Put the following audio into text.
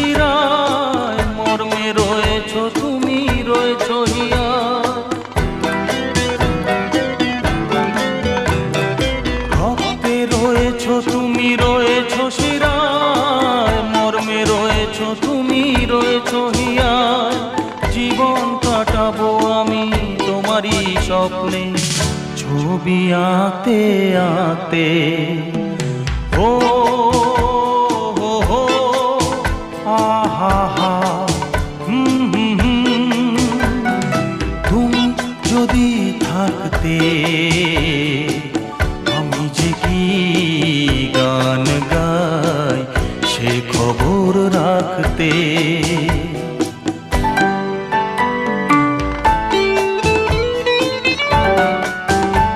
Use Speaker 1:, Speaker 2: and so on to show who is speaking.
Speaker 1: শিরায়, মর্মে রয়েছ তুমি, রয়েছ হিয়া। রক্তে রয়েছ তুমি, রয়েছ শিরায়, মর্মে রয়েছ তুমি, রয়েছ হিয়া। জীবন কাটাবো আমি তোমারই স্বপ্নে, ছবি আঁকতে আঁকতে। ও হো হো, আহা হা, তুমি যদি থাকতে।